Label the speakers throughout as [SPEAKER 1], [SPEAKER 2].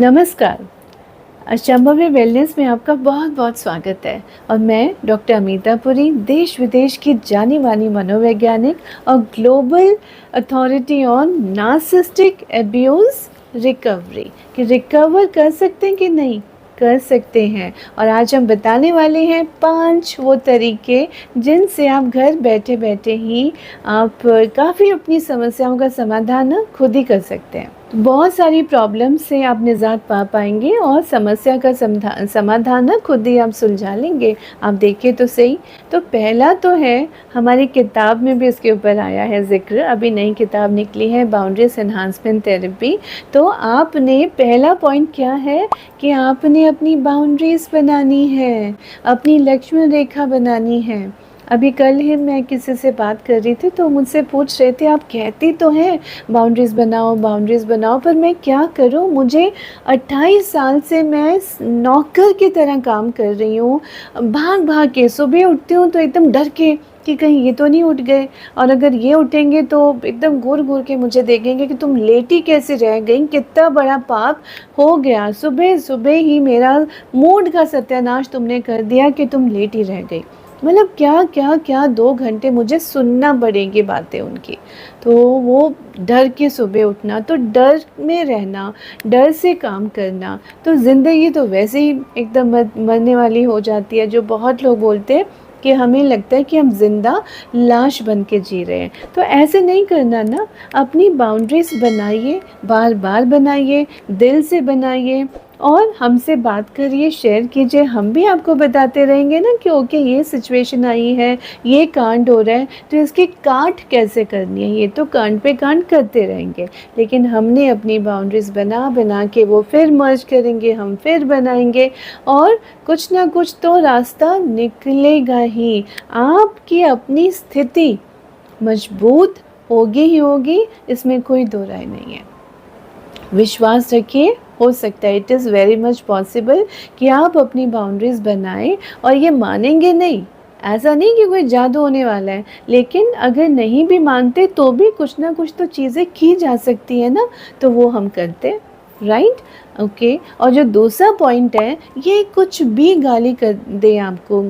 [SPEAKER 1] नमस्कार। अचंभवी वेलनेस में आपका बहुत बहुत स्वागत है और मैं डॉक्टर अमीता पुरी, देश विदेश की जानी मानी मनोवैज्ञानिक और global authority on narcissistic abuse recovery कि रिकवर कर सकते हैं कि नहीं कर सकते हैं। और आज हम बताने वाले हैं 5 वो तरीके जिनसे आप घर बैठे बैठे ही आप काफ़ी अपनी समस्याओं का समाधान ना खुद ही कर सकते हैं। बहुत सारी प्रॉब्लम से आप निजात पा पाएंगे और समस्या का समाधान ना खुद ही आप सुलझा लेंगे। आप देखिए तो सही। तो पहला तो है, हमारी किताब में भी इसके ऊपर आया है ज़िक्र, अभी नई किताब निकली है बाउंड्रीज एनहांसमेंट थेरेपी। तो आपने पहला पॉइंट क्या है कि आपने अपनी बाउंड्रीज बनानी है, अपनी लक्ष्मण रेखा बनानी है। अभी कल ही मैं किसी से बात कर रही थी तो मुझसे पूछ रहे थे, आप कहती तो हैं बाउंड्रीज़ बनाओ बाउंड्रीज़ बनाओ, पर मैं क्या करूं, मुझे 28 साल से मैं नौकर की तरह काम कर रही हूं, भाग भाग के सुबह उठती हूं तो एकदम डर के कि कहीं ये तो नहीं उठ गए, और अगर ये उठेंगे तो एकदम घूर घूर के मुझे देखेंगे कि तुम लेटी कैसे रह गई, कितना बड़ा पाप हो गया, सुबह सुबह ही मेरा मूड का सत्यानाश तुमने कर दिया कि तुम लेटी रह गई। मतलब क्या क्या क्या 2 घंटे मुझे सुनना पड़ेंगी बातें उनकी। तो वो डर के सुबह उठना, तो डर में रहना, डर से काम करना, तो ज़िंदगी तो वैसे ही एकदम मरने वाली हो जाती है। जो बहुत लोग बोलते हैं कि हमें लगता है कि हम जिंदा लाश बन के जी रहे हैं। तो ऐसे नहीं करना ना, अपनी बाउंड्रीज बनाइए, बार बार बनाइए, दिल से बनाइए और हमसे बात करिए, शेयर कीजिए। हम भी आपको बताते रहेंगे ना कि ओके ये सिचुएशन आई है, ये कांड हो रहा है, तो इसकी काट कैसे करनी है। ये तो कांड पे कांड करते रहेंगे, लेकिन हमने अपनी बाउंड्रीज बना बना के वो फिर मर्ज करेंगे, हम फिर बनाएंगे और कुछ ना कुछ तो रास्ता निकलेगा ही। आपकी अपनी स्थिति मजबूत होगी ही होगी, इसमें कोई दो राय नहीं है। विश्वास रखिए, हो सकता है, it is very much possible कि आप अपनी बाउंड्रीज़ बनाएं और ये मानेंगे नहीं। ऐसा नहीं कि कोई जादू होने वाला है, लेकिन अगर नहीं भी मानते तो भी कुछ ना कुछ तो चीज़ें की जा सकती है ना, तो वो हम करते, राइट। ओके। और जो दूसरा पॉइंट है, ये कुछ भी गाली कर दे आपको,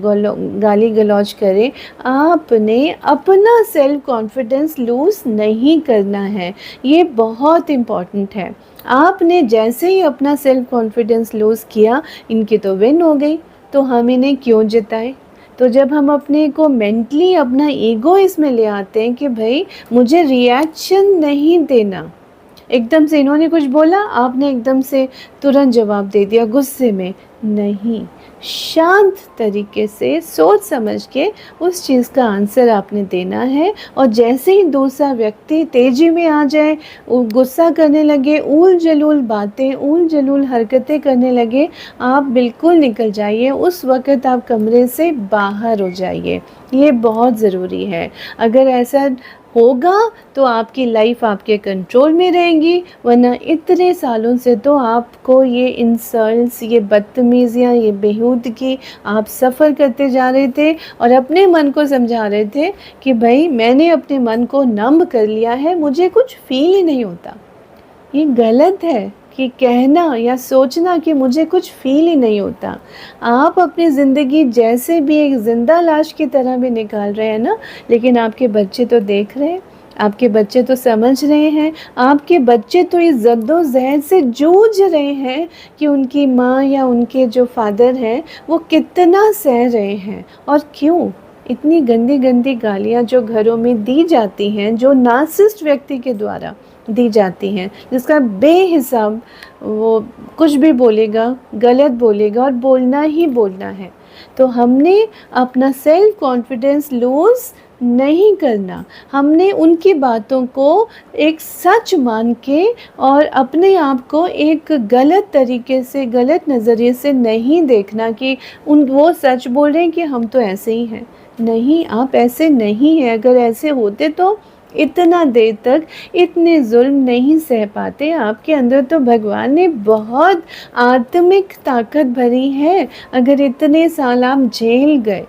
[SPEAKER 1] गाली गलौज करे, आपने अपना सेल्फ कॉन्फिडेंस लूज़ नहीं करना है। ये बहुत इम्पॉर्टेंट है। आपने जैसे ही अपना सेल्फ कॉन्फिडेंस लूज़ किया, इनकी तो विन हो गई, तो हम इन्हें क्यों जिताएं। तो जब हम अपने को मेंटली अपना ईगो इसमें ले आते हैं कि भाई मुझे रिएक्शन नहीं देना, एकदम से इन्होंने कुछ बोला, आपने एकदम से तुरंत जवाब दे दिया गुस्से में, नहीं, शांत तरीके से सोच समझ के उस चीज़ का आंसर आपने देना है। और जैसे ही दूसरा व्यक्ति तेजी में आ जाए, गुस्सा करने लगे, ऊल जलूल बातें, ऊल जलूल हरकतें करने लगे, आप बिल्कुल निकल जाइए, उस वक़्त आप कमरे से बाहर हो जाइए। ये बहुत ज़रूरी है। अगर ऐसा होगा तो आपकी लाइफ आपके कंट्रोल में रहेगी, वरना इतने सालों से तो आपको ये इंसल्ट्स, ये बदतमीज़ियाँ, ये बेहूदगी आप सफ़र करते जा रहे थे और अपने मन को समझा रहे थे कि भाई मैंने अपने मन को नम कर लिया है, मुझे कुछ फील ही नहीं होता। ये गलत है कि कहना या सोचना कि मुझे कुछ फील ही नहीं होता। आप अपनी ज़िंदगी जैसे भी एक ज़िंदा लाश की तरह भी निकाल रहे हैं ना, लेकिन आपके बच्चे तो देख रहे हैं, आपके बच्चे तो समझ रहे हैं, आपके बच्चे तो इस जद्दोजहद से जूझ रहे हैं कि उनकी माँ या उनके जो फादर हैं वो कितना सह रहे हैं। और क्यों इतनी गंदी गंदी गालियाँ जो घरों में दी जाती हैं, जो नार्सिसिस्ट व्यक्ति के द्वारा दी जाती हैं, जिसका बेहिसाब वो कुछ भी बोलेगा, गलत बोलेगा और बोलना ही बोलना है। तो हमने अपना सेल्फ कॉन्फिडेंस लूज़ नहीं करना, हमने उनकी बातों को एक सच मान के और अपने आप को एक गलत तरीके से, गलत नज़रिए से नहीं देखना कि वो सच बोल रहे हैं कि हम तो ऐसे ही हैं। नहीं, आप ऐसे नहीं हैं। अगर ऐसे होते तो इतना देर तक इतने जुल्म नहीं सह पाते। आपके अंदर तो भगवान ने बहुत आत्मिक ताकत भरी है। अगर इतने साल आप झेल गए,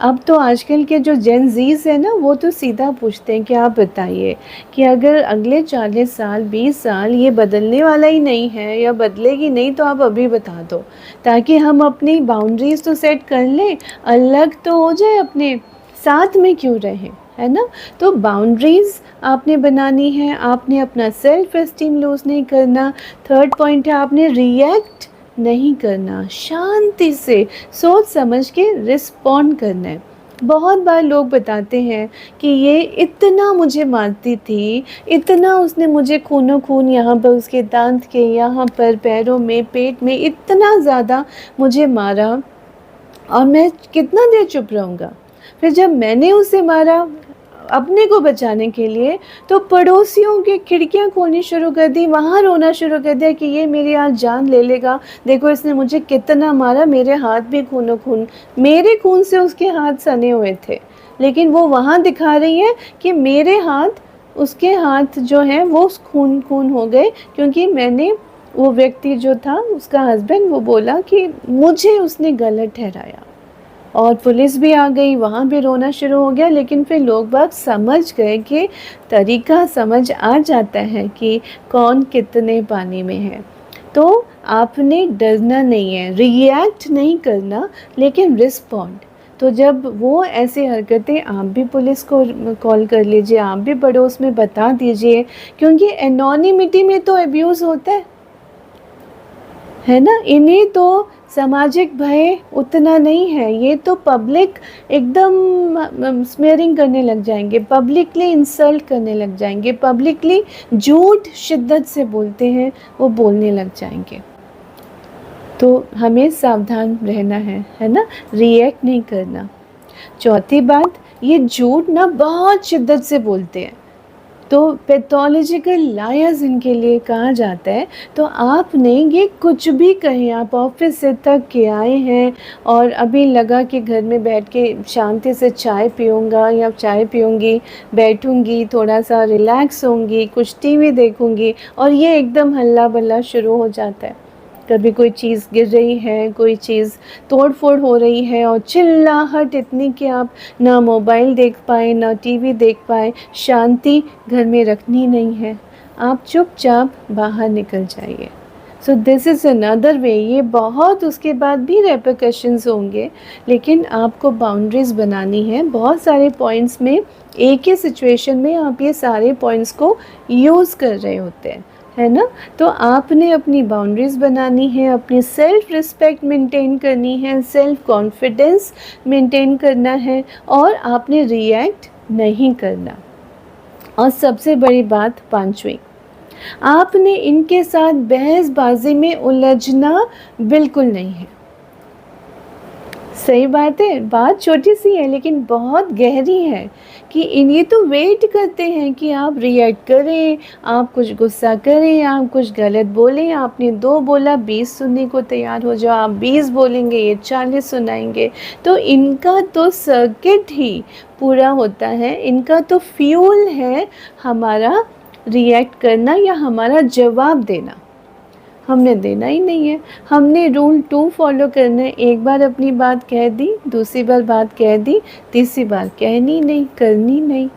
[SPEAKER 1] अब तो आजकल के जो जेन ज़ीज़ है ना, वो तो सीधा पूछते हैं कि आप बताइए कि अगर अगले 40 साल 20 साल ये बदलने वाला ही नहीं है या बदलेगी नहीं, तो आप अभी बता दो, ताकि हम अपनी बाउंड्रीज़ तो सेट कर लें, अलग तो हो जाए, अपने साथ में क्यों रहें, है ना। तो बाउंड्रीज़ आपने बनानी है, आपने अपना सेल्फ एस्टीम लूज़ नहीं करना। थर्ड पॉइंट है, आपने रिएक्ट नहीं करना, शांति से सोच समझ के रिस्पॉन्ड करना है। बहुत बार लोग बताते हैं कि ये इतना मुझे मारती थी, इतना उसने मुझे खूनो खून, यहाँ पर उसके दांत के यहाँ पर, पैरों में, पेट में इतना ज़्यादा मुझे मारा, और मैं कितना देर चुप रहूँगा। फिर जब मैंने उसे मारा अपने को बचाने के लिए, तो पड़ोसियों की खिड़कियां खोलनी शुरू कर दी, वहाँ रोना शुरू कर दिया कि ये मेरी आज जान ले लेगा, देखो इसने मुझे कितना मारा, मेरे हाथ भी खूनो खून, मेरे खून से उसके हाथ सने हुए थे, लेकिन वो वहाँ दिखा रही है कि मेरे हाथ, उसके हाथ जो हैं वो खून खून हो गए, क्योंकि मैंने, वो व्यक्ति जो था उसका हस्बैंड, वो बोला कि मुझे उसने गलत ठहराया। और पुलिस भी आ गई, वहाँ भी रोना शुरू हो गया। लेकिन फिर लोग बाग समझ गए कि तरीका समझ आ जाता है कि कौन कितने पानी में है। तो आपने डरना नहीं है, रिएक्ट नहीं करना, लेकिन रिस्पॉन्ड। तो जब वो ऐसी हरकतें, आप भी पुलिस को कॉल कर लीजिए, आप भी पड़ोस में बता दीजिए, क्योंकि एनोनिमिटी में तो अब्यूज़ होता है ना। इन्हें तो सामाजिक भय उतना नहीं है, ये तो पब्लिक एकदम स्मेयरिंग करने लग जाएंगे, पब्लिकली इंसल्ट करने लग जाएंगे, पब्लिकली झूठ शिद्दत से बोलते हैं, वो बोलने लग जाएंगे। तो हमें सावधान रहना है ना, रिएक्ट नहीं करना। चौथी बात, ये झूठ ना बहुत शिद्दत से बोलते हैं, तो पैथोलॉजिकल लायर्स इनके लिए कहा जाता है। तो आपने ये कुछ भी कहें, आप ऑफिस से थक के आए हैं और अभी लगा कि घर में बैठ के शांति से चाय पीऊँगा या चाय पीऊँगी, बैठूँगी, थोड़ा सा रिलैक्स होंगी, कुछ टीवी देखूँगी, और ये एकदम हल्ला बल्ला शुरू हो जाता है। कभी कोई चीज़ गिर रही है, कोई चीज़ तोड़ फोड़ हो रही है, और चिल्लाहट इतनी कि आप ना मोबाइल देख पाए, ना टीवी देख पाए, शांति घर में रखनी नहीं है, आप चुपचाप बाहर निकल जाइए। So this is another way. ये बहुत, उसके बाद भी रेपरकशंस होंगे, लेकिन आपको बाउंड्रीज़ बनानी है। बहुत सारे पॉइंट्स में, एक ही सिचुएशन में आप ये सारे पॉइंट्स को यूज़ कर रहे होते हैं, है ना। तो आपने अपनी बाउंड्रीज़ बनानी है, अपनी सेल्फ रिस्पेक्ट मेंटेन करनी है, सेल्फ कॉन्फिडेंस मेंटेन करना है, और आपने रिएक्ट नहीं करना। और सबसे बड़ी बात, पांचवी, आपने इनके साथ बहसबाजी में उलझना बिल्कुल नहीं है। सही बात है, बात छोटी सी है लेकिन बहुत गहरी है कि ये तो वेट करते हैं कि आप रिएक्ट करें, आप कुछ गुस्सा करें, आप कुछ गलत बोलें। आपने 2 बोला, 20 सुनने को तैयार हो जाओ, आप 20 बोलेंगे, ये 40 सुनाएंगे। तो इनका तो सर्किट ही पूरा होता है, इनका तो फ्यूल है हमारा रिएक्ट करना या हमारा जवाब देना। हमने देना ही नहीं है, हमने रूल 2 फॉलो करना है। एक बार अपनी बात कह दी, दूसरी बार बात कह दी, तीसरी बार कहनी नहीं, करनी नहीं।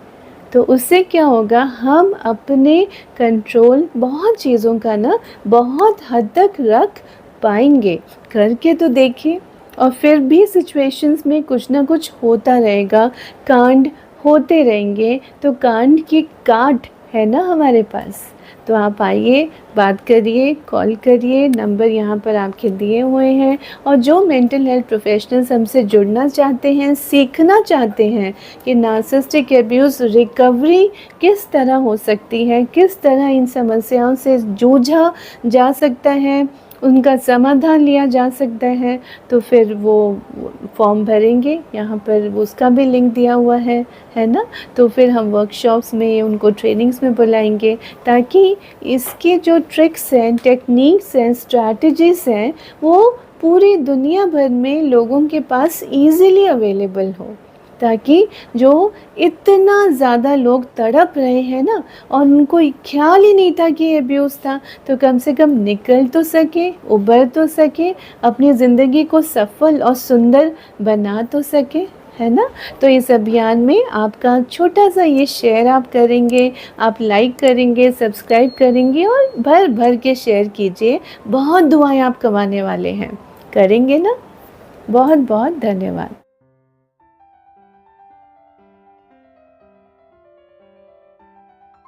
[SPEAKER 1] तो उससे क्या होगा, हम अपने कंट्रोल बहुत चीज़ों का ना बहुत हद तक रख पाएंगे। करके तो देखिए। और फिर भी सिचुएशंस में कुछ ना कुछ होता रहेगा, कांड होते रहेंगे। तो कांड की काट है ना हमारे पास। तो आप आइए, बात करिए, कॉल करिए, नंबर यहाँ पर आपके दिए हुए हैं। और जो मेंटल हेल्थ प्रोफेशनल्स हमसे जुड़ना चाहते हैं, सीखना चाहते हैं कि नार्सिसिस्टिक अब्यूज़ रिकवरी किस तरह हो सकती है, किस तरह इन समस्याओं से जूझा जा सकता है, उनका समाधान लिया जा सकता है, तो फिर वो फॉर्म भरेंगे, यहाँ पर उसका भी लिंक दिया हुआ है ना। तो फिर हम वर्कशॉप्स में उनको ट्रेनिंग्स में बुलाएंगे, ताकि इसके जो ट्रिक्स हैं, टेक्निक्स हैं, स्ट्रैटेजीज़ हैं, वो पूरी दुनिया भर में लोगों के पास ईज़िली अवेलेबल हो, ताकि जो इतना ज़्यादा लोग तड़प रहे हैं ना, और उनको ख्याल ही नहीं था कि ये अब्यूज़ था, तो कम से कम निकल तो सके, उबर तो सके, अपनी ज़िंदगी को सफल और सुंदर बना तो सके, है ना। तो इस अभियान में आपका छोटा सा ये शेयर आप करेंगे, आप लाइक करेंगे, सब्सक्राइब करेंगे और भर भर के शेयर कीजिए। बहुत दुआएं आप कमाने वाले हैं, करेंगे ना। बहुत बहुत धन्यवाद।